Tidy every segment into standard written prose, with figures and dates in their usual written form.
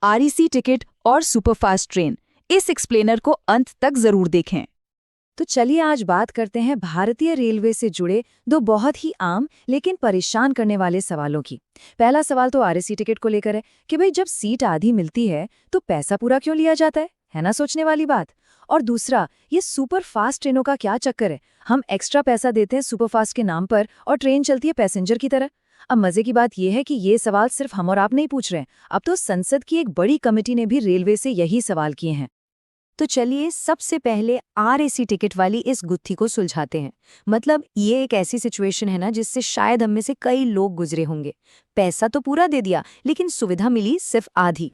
REC ticket और superfast train. इस explainer को अंत तक जरूर देखें। तो चलिए आज बात करते हैं भारतीय रेलवे से जुड़े दो बहुत ही आम लेकिन परेशान करने वाले सवालों की। पहला सवाल तो आरएसी टिकट को लेकर है कि भाई जब सीट आधी मिलती है तो पैसा पूरा क्यों लिया जाता है ना सोचने वाली बात। और दूसरा, ये सुपर फास्ट ट्रेनों का क्या चक्कर है, हम एक्स्ट्रा पैसा देते हैं सुपरफास्ट के नाम पर और ट्रेन चलती है पैसेंजर की तरह। अब मजे की बात यह है कि ये सवाल सिर्फ हम और आप नहीं पूछ रहे हैं, अब तो संसद की एक बड़ी कमेटी ने भी रेलवे से यही सवाल किए हैं। तो चलिए सबसे पहले आरएसी टिकट वाली इस गुत्थी को सुलझाते हैं। मतलब ये एक ऐसी सिचुएशन है ना जिससे शायद हम में से कई लोग गुजरे होंगे। पैसा तो पूरा दे दिया लेकिन सुविधा मिली सिर्फ आधी।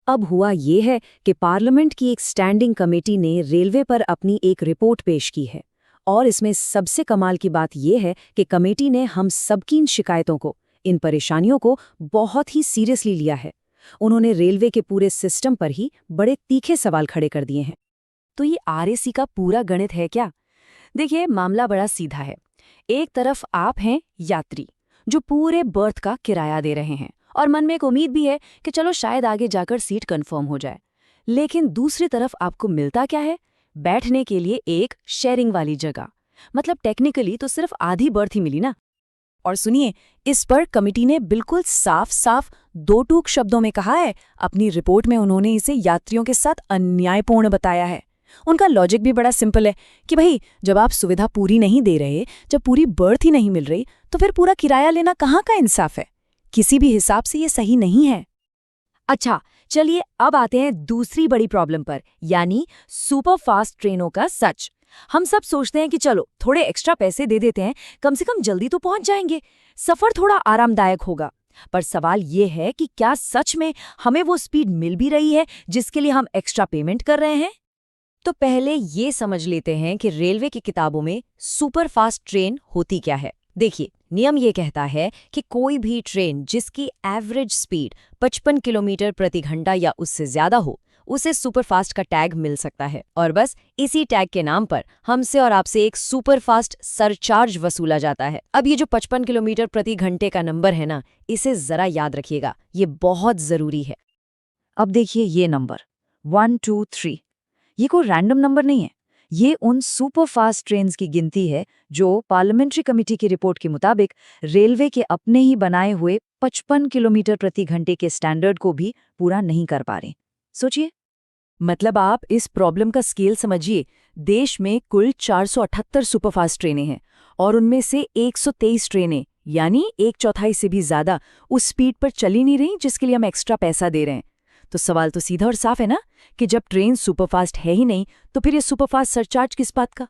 अब हुआ ये है कि पार्लियामेंट की एक स्टैंडिंग कमेटी ने रेलवे पर अपनी एक रिपोर्ट पेश की है और इसमें सबसे कमाल की बात यह है कि कमेटी ने हम सबकी इन शिकायतों को, इन परेशानियों को बहुत ही सीरियसली लिया है। उन्होंने रेलवे के पूरे सिस्टम पर ही बड़े तीखे सवाल खड़े कर दिए हैं। तो ये आरएसी का पूरा गणित है क्या? देखिए, मामला बड़ा सीधा है। एक तरफ आप हैं यात्री जो पूरे बर्थ का किराया दे रहे हैं और मन में एक उम्मीद भी है कि चलो शायद आगे जाकर सीट कंफर्म हो जाए। लेकिन दूसरी तरफ आपको मिलता क्या है? बैठने के लिए एक शेयरिंग वाली जगह। मतलब टेक्निकली तो सिर्फ आधी बर्थ ही मिली ना। और सुनिए, इस पर कमेटी ने बिल्कुल साफ साफ दो टूक शब्दों में कहा है। अपनी रिपोर्ट में उन्होंने इसे यात्रियों के साथ अन्यायपूर्ण बताया है। उनका लॉजिक भी बड़ा सिंपल है कि भाई जब आप सुविधा पूरी नहीं दे रहे, जब पूरी बर्थ ही नहीं मिल रही, तो फिर पूरा किराया लेना कहाँ का इंसाफ है? किसी भी हिसाब से ये सही नहीं है। अच्छा, चलिए अब आते हैं दूसरी बड़ी प्रॉब्लम पर, यानी सुपरफास्ट ट्रेनों का सच। हम सब सोचते हैं कि चलो थोड़े एक्स्ट्रा पैसे दे देते हैं, कम से कम जल्दी तो पहुंच जाएंगे, सफर थोड़ा आरामदायक होगा। पर सवाल ये है कि क्या सच में हमें वो स्पीड मिल भी रही है जिसके लिए हम एक्स्ट्रा पेमेंट कर रहे हैं? तो पहले ये समझ लेते हैं कि रेलवे की किताबों में सुपरफास्ट ट्रेन होती क्या है। देखिए, नियम ये कहता है कि कोई भी ट्रेन जिसकी एवरेज स्पीड 55 किलोमीटर प्रति घंटा या उससे ज्यादा हो, उसे सुपरफास्ट का टैग मिल सकता है। और बस इसी टैग के नाम पर हमसे और आपसे एक सुपरफास्ट सरचार्ज वसूला जाता है। अब ये जो 55 किलोमीटर प्रति घंटे का नंबर है ना, इसे जरा याद रखिएगा, ये बहुत जरूरी है। अब देखिए ये नंबर 1 2 3, ये कोई रैंडम नंबर नहीं है। ये उन सुपरफास्ट ट्रेन्स की गिनती है जो पार्लियामेंट्री कमेटी की रिपोर्ट के मुताबिक रेलवे के अपने ही बनाए हुए 55 किलोमीटर प्रति घंटे के स्टैंडर्ड को भी पूरा नहीं कर पा रहे। सोचिए, मतलब आप इस प्रॉब्लम का स्केल समझिए। देश में कुल 478 सुपरफास्ट ट्रेनें हैं और उनमें से 123 ट्रेनें, यानी 1/4 से भी ज्यादा, उस स्पीड पर चली नहीं रही जिसके लिए हम एक्स्ट्रा पैसा दे रहे हैं। तो सवाल तो सीधा और साफ है ना कि जब ट्रेन सुपरफास्ट है ही नहीं, तो फिर ये सुपरफास्ट सरचार्ज किस बात का?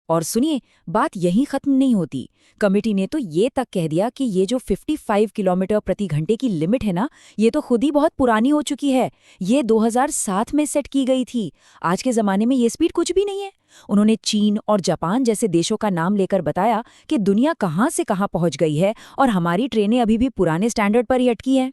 और सुनिए, बात यहीं खत्म नहीं होती। कमेटी ने तो ये तक कह दिया कि ये जो 55 किलोमीटर प्रति घंटे की लिमिट है ना, ये तो खुद ही बहुत पुरानी हो चुकी है। ये 2007 में सेट की गई थी। आज के ज़माने में ये स्पीड कुछ भी नहीं है। उन्होंने चीन और जापान जैसे देशों का नाम लेकर बताया कि दुनिया कहाँ से कहाँ पहुँच गई है और हमारी ट्रेनें अभी भी पुराने स्टैंडर्ड पर ही अटकी हैं।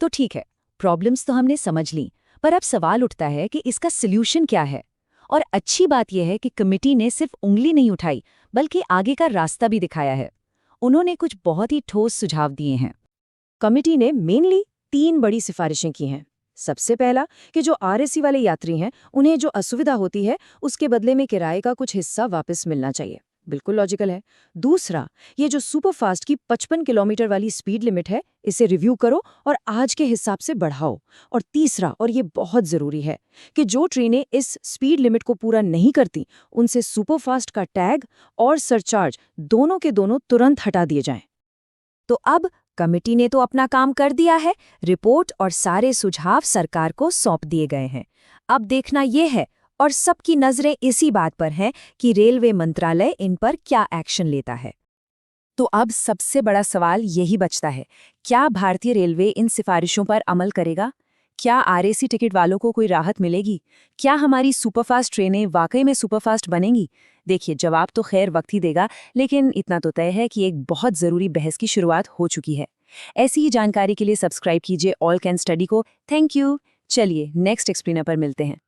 तो ठीक है, प्रॉब्लम्स तो हमने समझ ली, पर अब सवाल उठता है कि इसका सल्यूशन क्या है। और अच्छी बात यह है कि कमेटी ने सिर्फ उंगली नहीं उठाई, बल्कि आगे का रास्ता भी दिखाया है। उन्होंने कुछ बहुत ही ठोस सुझाव दिए हैं। कमेटी ने मेनली 3 बड़ी सिफारिशें की हैं। सबसे पहला कि जो आरएसी वाले यात्री हैं, उन्हें जो असुविधा होती है उसके बदले में किराए का कुछ हिस्सा वापस मिलना चाहिए। बिल्कुल लॉजिकल है। दूसरा, ये जो सुपरफास्ट की 55 किलोमीटर वाली स्पीड लिमिट है, इसे रिव्यू करो और आज के हिसाब से बढ़ाओ। और तीसरा, और ये बहुत ज़रूरी है, कि जो ट्रेनें इस स्पीड लिमिट को पूरा नहीं करती, उनसे सुपरफास्ट का टैग और सरचार्ज दोनों के दोनों तुरंत हटा दिए जाएं। तो अब कमेटी ने तो अपना काम कर दिया है। रिपोर्ट और सारे सुझाव सरकार को सौंप दिए गए हैं। अब देखना यह है, और सबकी नजरें इसी बात पर हैं कि रेलवे मंत्रालय इन पर क्या एक्शन लेता है। तो अब सबसे बड़ा सवाल यही बचता है, क्या भारतीय रेलवे इन सिफारिशों पर अमल करेगा? क्या आरएसी टिकट वालों को कोई राहत मिलेगी? क्या हमारी सुपरफास्ट ट्रेनें वाकई में सुपरफास्ट बनेंगी? देखिए, जवाब तो खैर वक्त ही देगा, लेकिन इतना तो तय है कि एक बहुत ज़रूरी बहस की शुरुआत हो चुकी है। ऐसी ही जानकारी के लिए सब्सक्राइब कीजिए ऑल कैन स्टडी को। Thank you. चलिए नेक्स्ट एक्सप्लेनर पर मिलते हैं।